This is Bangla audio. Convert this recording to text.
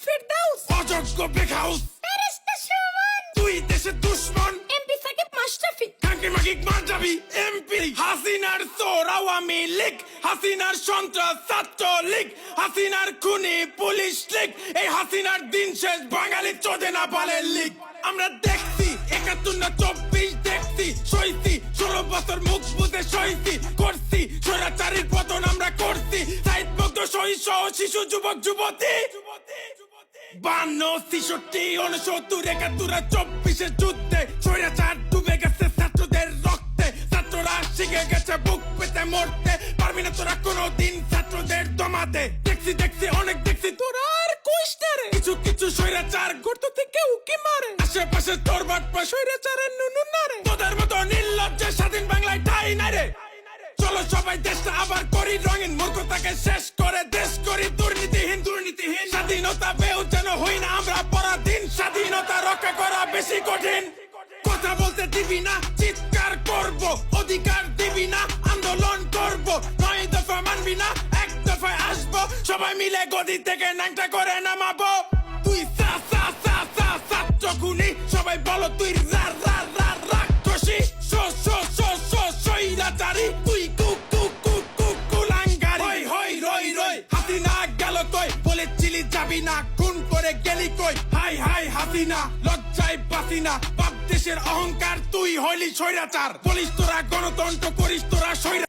ফেরদাউস, অযোগ্য বেখাউস, ব্যারিস্টার সুমন, তুই দেশের দুশ্মন, এমপি সাকিব মাশরাফি, কাকে মাগিক মার যাবি এমপি। হাসিনার চোর আওয়ামী লীগ, হাসিনার সন্ত্রাস ছাত্র লীগ, হাসিনার খুনি পুলিশ লীগ, এই হাসিনার দিন শেষ বাঙালি চোদে না পালে লীগ। আমরা দেখছি ৭১ না ২৪ দেখছি, সইছি ১৬ বছর মুখ বুঝে সইছি, করছি স্বৈরাচারীর পতন আমরা করছি, সাইদ মুগ্ধ সহিংস শিশু যুবক যুবতী ৫২, ৬৬, ৬৯, ৭১, ২৪ যুদ্ধে স্বৈরাচার ডুবে গেছে ছাত্রদের রক্তে, ছাত্ররা শিখে গেছে বুক পেতে মরতে, পারবি না তোরা কোনোদিন ছাত্রদের দমাতে। দেখছি অনেক দেখছি, তোরা আর কইস না রে, কিছু স্বৈরাচার গর্ত থেকে উকি মারে, আশেপাশে তোর বাটপা স্বৈরাচারের নুনু না রে, তোদের মতো নির্লজ্জে স্বাধীন বাংলায় ঠাই নাই রে। চলো সবাই দেশটা আবার করি রঙিন, মূর্খতাকে শেষ করে দেশ করি দুর্নীতিহীন, স্বাধীনতা পেয়েও যেন হই না আমরা পরাধীন, স্বাধীনতা রক্ষা করা বেশি কঠিন। কথা বলতে দিবি না, চিৎকার করব, অধিকার দিবি না, আন্দোলন করব, ৯ দফা মানবি না, ১ দফায় আসবো, সবাই মিলে গদি থেকে ন্যাংটা করে নামাবো। তুই ছাত্র খুনি, সবাই বলো তুই রাক্ষসী, স্বৈরাচারী, তুই কুলাঙ্গারী, হই রই হাসিনা গেল কই, বলেছিলি যাবি না, খুন করে গেলি কই, হাই হাসিনা লজ্জায় বাসি না, বাপ দেশের অহংকার তুই হইলি স্বৈরাচার, বলিস তোরা গণতন্ত্র, করিস তোরা স্বৈরাচার।